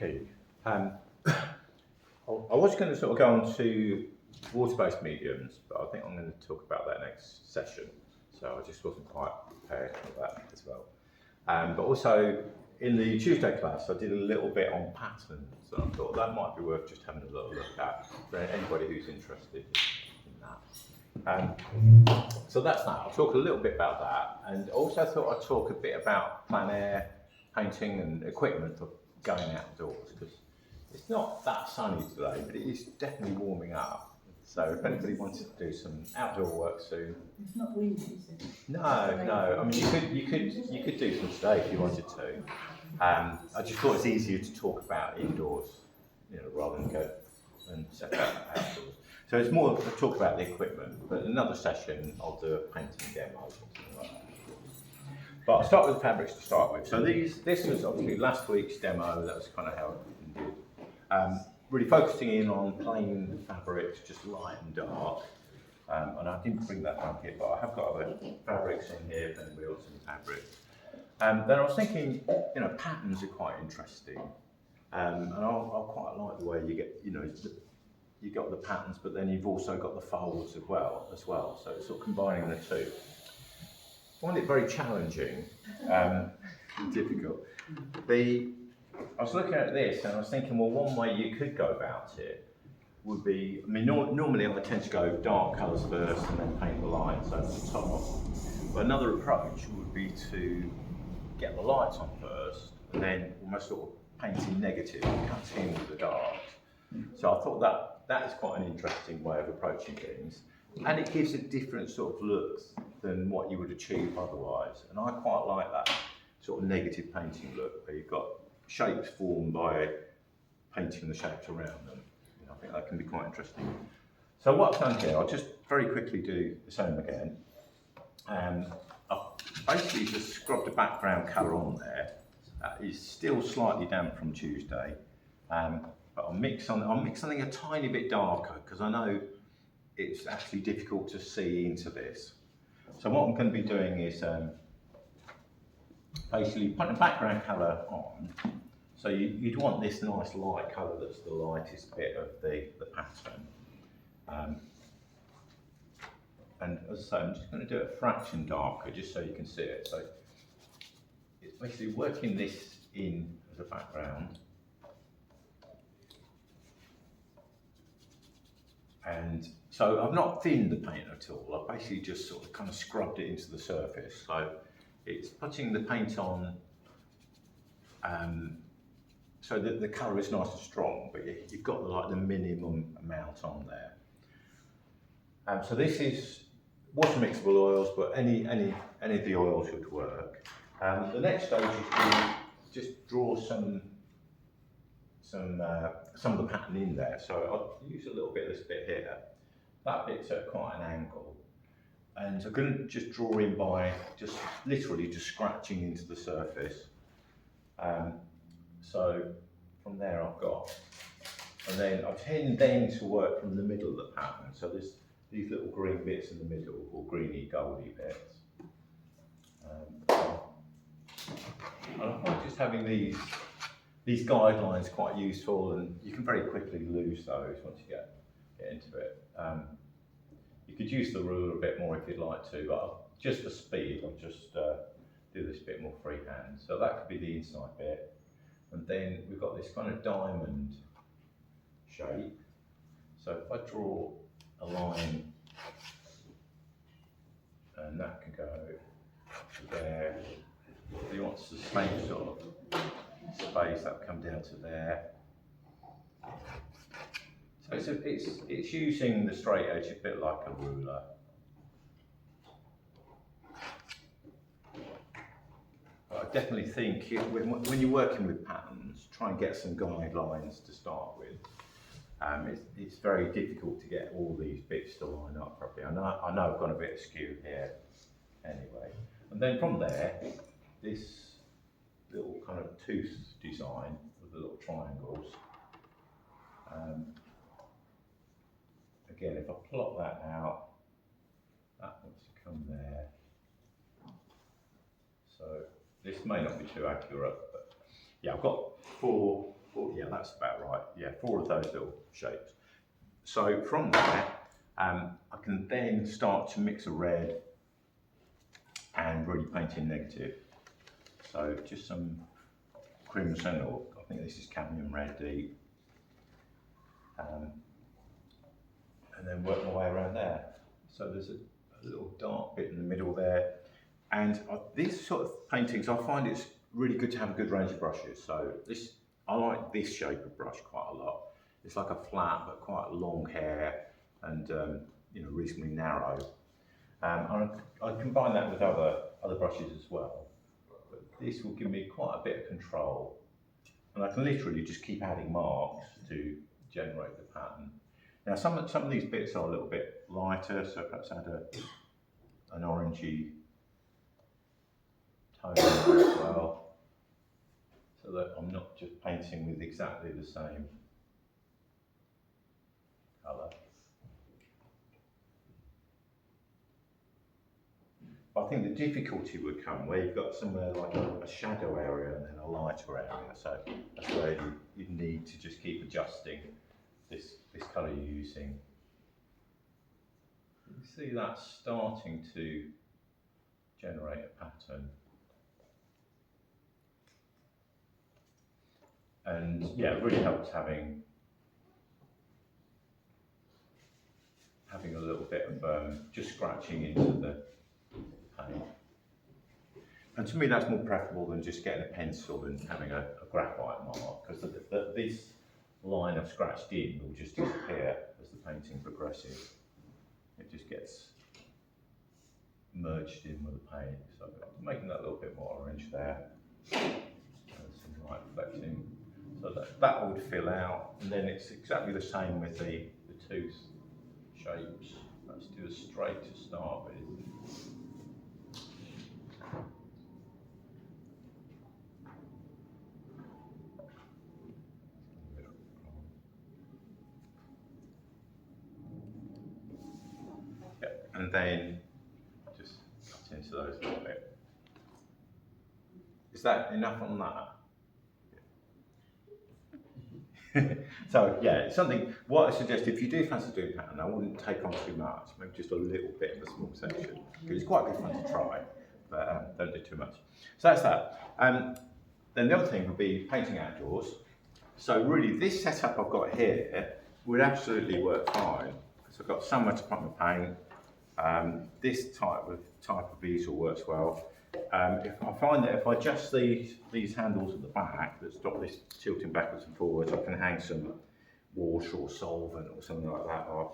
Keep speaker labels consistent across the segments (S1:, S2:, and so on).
S1: key. I was going to sort of go on to water-based mediums, but I think I'm going to talk about that next session. So I just wasn't quite prepared for that as well. But also in the Tuesday class, I did a little bit on patterns, and I thought that might be worth just having a little look at for anybody who's interested in that. So that's that. I'll talk a little bit about that, and also thought I'd talk a bit about plein air painting and equipment for going outdoors, because it's not that sunny today, but it is definitely warming up. So if anybody wanted to do some outdoor work soon,
S2: it's not windy, is it?
S1: No. I mean, you could do some today if you wanted to. I just thought it's easier to talk about indoors, rather than go and set up outdoors. So it's more to talk about the equipment, but another session I'll do a painting demo or something like that. But I'll start with the fabrics to start with. So this was obviously last week's demo. That was kind of how it did. Really focusing in on plain fabrics, just light and dark. And I didn't bring that one here, but I have got other fabrics in here, if anybody wants some fabrics. Then I was thinking, patterns are quite interesting. And I quite like the way you get, you got the patterns, but then you've also got the folds as well. So it's sort of combining the two. I find it very challenging and difficult. I was looking at this and I was thinking, well, one way you could go about it would be, normally I tend to go dark colours first and then paint the lines over the top. But another approach would be to get the lights on first and then almost sort of painting negative and cutting with the darks. So I thought that is quite an interesting way of approaching things. And it gives a different sort of look than what you would achieve otherwise. And I quite like that sort of negative painting look, where you've got shapes formed by painting the shapes around them. I think that can be quite interesting. So what I've done here, I'll just very quickly do the same again. I've basically just scrubbed the background colour on there. It's still slightly damp from Tuesday, but I'll mix something a tiny bit darker, because I know it's actually difficult to see into this. So what I'm going to be doing is basically putting the background colour on. So you'd want this nice light colour that's the lightest bit of the pattern. And as I say, I'm just going to do it a fraction darker, just so you can see it. So it's basically working this in as a background. And so I've not thinned the paint at all. I've basically just sort of kind of scrubbed it into the surface. So it's putting the paint on so that the colour is nice and strong, but you've got the minimum amount on there. So this is water mixable oils, but any of the oils would work. The next stage is to just draw some of the pattern in there. So I'll use a little bit of this bit here. That bit's at quite an angle. And I'm going to just draw in by just literally just scratching into the surface. So from there I've got, and then I tend then to work from the middle of the pattern. So there's these little green bits in the middle, or greeny goldy bits. And I find just having these guidelines quite useful, and you can very quickly lose those once you get into it. You could use the ruler a bit more if you'd like to, but just for speed, I'll just do this bit more freehand. So that could be the inside bit. And then we've got this kind of diamond shape. So if I draw a line, and that can go to there. If you want the same sort of space, that will come down to there. So it's using the straight edge a bit like a ruler. I definitely think when you're working with patterns, try and get some guidelines to start with. It's very difficult to get all these bits to line up properly. I know I've got a bit askew here anyway. And then from there, this little kind of tooth design with the little triangles. Again, if I plot that out, that wants to come there. So this may not be too accurate, but yeah, I've got four yeah, that's about right. Yeah, 4 of those little shapes. So from there, I can then start to mix a red and really paint in negative. So just some crimson, or I think this is cadmium red deep, and then work my way around there. So there's a little dark bit in the middle there. And these sort of paintings, I find it's really good to have a good range of brushes. So I like this shape of brush quite a lot. It's like a flat but quite long hair and you know, reasonably narrow. I combine that with other brushes as well. But this will give me quite a bit of control, and I can literally just keep adding marks to generate the pattern. Now some of these bits are a little bit lighter, so perhaps add an orangey tone as well, so that I'm not just painting with exactly the same colour. I think the difficulty would come where you've got somewhere like a shadow area and then a lighter area, so that's where you need to just keep adjusting this colour you're using. You can see that's starting to generate a pattern. And yeah, it really helps having a little bit of just scratching into the paint. And to me, that's more preferable than just getting a pencil and having a graphite mark, because this line I've scratched in will just disappear as the painting progresses. It just gets merged in with the paint. So I'm making that a little bit more orange there. Some light reflecting. So that would fill out, and then it's exactly the same with the tooth shapes. Let's do a straight to start with. Yeah, and then just cut into those a little bit. Is that enough on that? So yeah, it's something, what I suggest, if you do fancy doing pattern, I wouldn't take on too much, maybe just a little bit of a small section, because it's quite good fun to try, but don't do too much. So that's that. Then the other thing would be painting outdoors. So really this setup I've got here would absolutely work fine, because I've got somewhere to put my paint. This type of easel works well. If I find that if I adjust these handles at the back that stop this tilting backwards and forwards, I can hang some water or solvent or something like that off.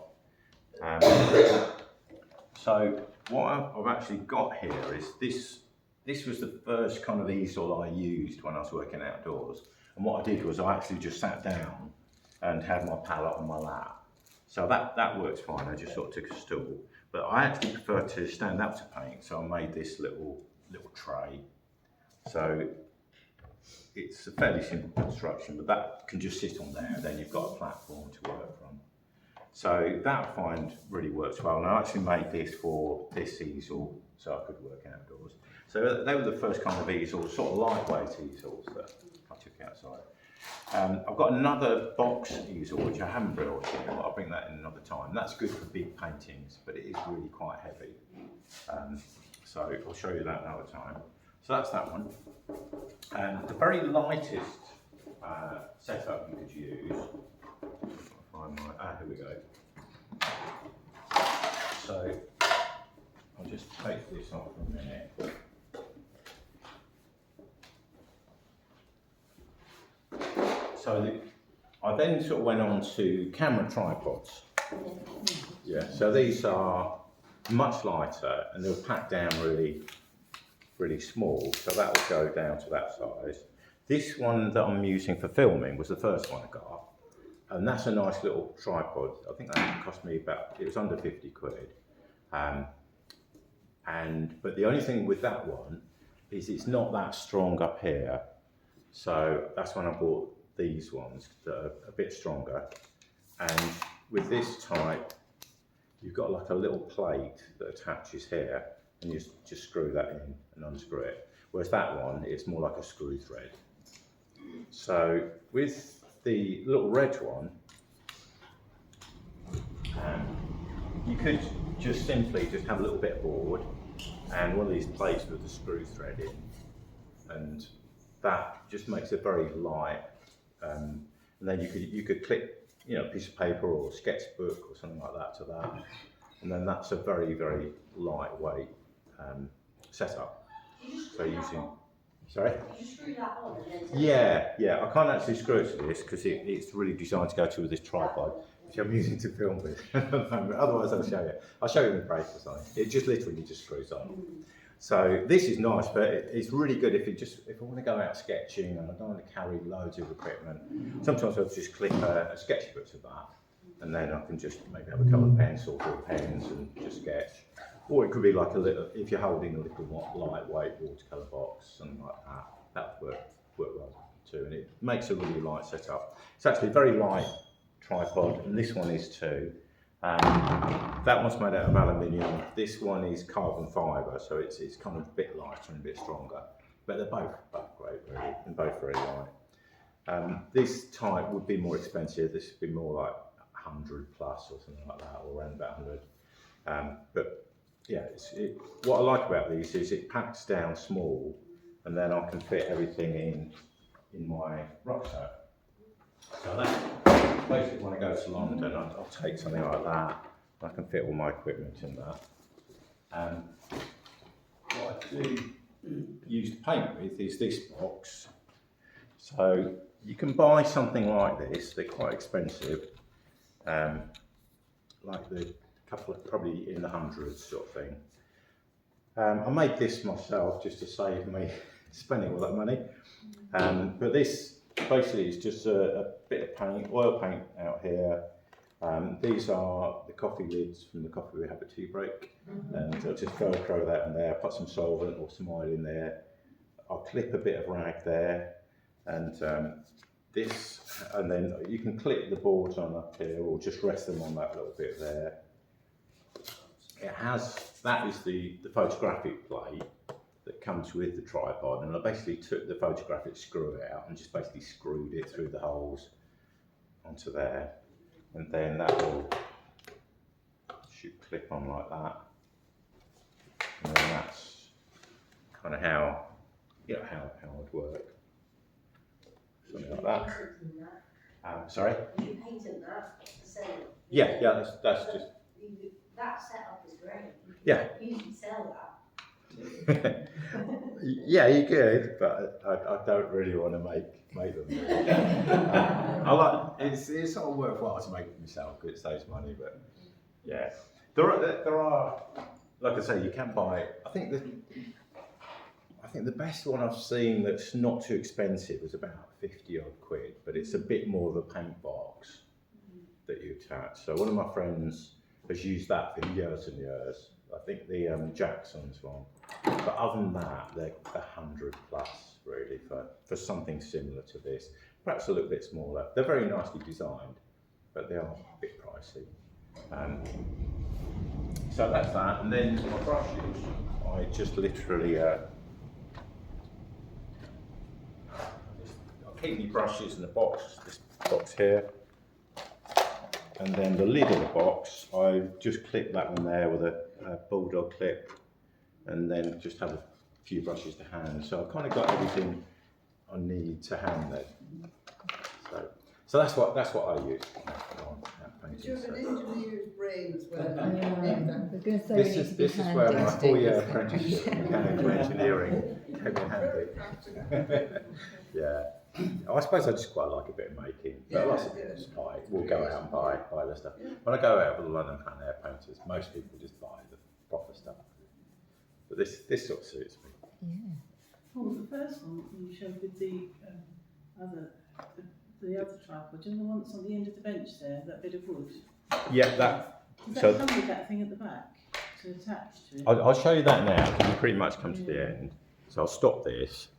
S1: So what I've actually got here is this was the first kind of easel I used when I was working outdoors. And what I did was I actually just sat down and had my palette on my lap. So that works fine. I just sort of took a stool. But I actually prefer to stand up to paint, so I made this little tray. So it's a fairly simple construction, but that can just sit on there, and then you've got a platform to work from. So that I find really works well, and I actually made this for this easel so I could work outdoors. So they were the first kind of easels, sort of lightweight easels that I took outside. I've got another box easel which I haven't built yet, but I'll bring that in another time. That's good for big paintings, but it is really quite heavy. So I'll show you that another time. So that's that one. And the very lightest setup you could use, I'll find here we go. So I'll just take this off for a minute. So I then sort of went on to camera tripods. Yeah, so these are much lighter and they'll pack down really small, so that will go down to that size. This one that I'm using for filming was the first one I got, and that's a nice little tripod. I think that cost me it was under 50 quid. But the only thing with that one is it's not that strong up here, so that's when I bought these ones that are a bit stronger. And with this type, you've got like a little plate that attaches here, and you just screw that in and unscrew it. Whereas that one, it's more like a screw thread. So with the little red one, you could just simply just have a little bit of board and one of these plates with the screw thread in, and that just makes it very light. And then you could clip, you know, a piece of paper or a sketchbook or something like that to that, and then that's a very, very lightweight setup. So using, sorry?
S2: You screw that on and then
S1: Yeah, I can't actually screw it to this because it's really designed to go to with this tripod, which I'm using to film with. Otherwise I'll show you. I'll show you in the break design. It just literally just screws on. So this is nice, but it's really good if I want to go out sketching and I don't want to carry loads of equipment. Sometimes I'll just clip a sketchbook to that, and then I can just maybe have a couple of pencils or pens and just sketch. Or it could be like a little, if you're holding a little lightweight watercolour box, something like that, that would work well too. And it makes a really light setup. It's actually a very light tripod, and this one is too. That one's made out of aluminium. This one is carbon fibre, so it's kind of a bit lighter and a bit stronger. But they're both great, really, and both very light. This type would be more expensive. This would be more like 100 plus or something like that, or around about 100. But yeah, what I like about these is it packs down small, and then I can fit everything in my rucksack. So that's basically when I go to London, I'll take something like that. I can fit all my equipment in that. What I do use to paint with is this box. So you can buy something like this. They're quite expensive, like the couple of, probably in the hundreds sort of thing. I made this myself just to save me spending all that money. But this basically is just a bit of paint, oil paint out here. These are the coffee lids from the coffee we have at tea break. And I'll just Velcro that in there, put some solvent or some oil in there. I'll clip a bit of rag there, and this, and then you can clip the boards on up here or just rest them on that little bit there. It has, that is the photographic plate that comes with the tripod, and I basically took the photographic screw out and just basically screwed it through the holes onto there, and then that will should clip on like that, and then that's kind of how, you know, how it would work, something like that. Sorry?
S2: you painted that to sell it.
S1: Yeah, that's just.
S2: That setup is great.
S1: Yeah.
S2: You can sell that.
S1: Yeah, you could, but I don't really want to make them. I like it's sort of worthwhile to make it myself because it saves money. But yeah, there are like I say, you can buy. I think the best one I've seen that's not too expensive is about 50 odd quid, but it's a bit more of a paint box that you attach. So one of my friends has used that for years and years. I think the Jackson's one. But other than that, they're 100 plus really for something similar to this. Perhaps a little bit smaller. They're very nicely designed, but they are a bit pricey. So that's that. And then my brushes, I just literally I'll keep my brushes in the box, this box here. And then the lid of the box, I just clip that one there with a bulldog clip, and then just have a few brushes to hand. So I've kind of got everything I need to hand there. So that's what I use.
S3: Do you have an engineer's brain as well?
S1: This is where my 4-year apprenticeship in mechanical engineering came in handy. Yeah. I suppose I just quite like a bit of making, but lots of people just will go out and buy the stuff. When I go out with the London Plein Air painters, most people just buy the proper stuff. But this sort of suits me.
S4: Yeah.
S5: Well, the first one you showed with the other tripod, do you know the one that's on the end of the bench there, that bit of wood?
S1: Yeah, that.
S5: Does
S1: So
S5: that come with that thing at the back to attach to it?
S1: I'll show you that now because we pretty much come to the end. So I'll stop this.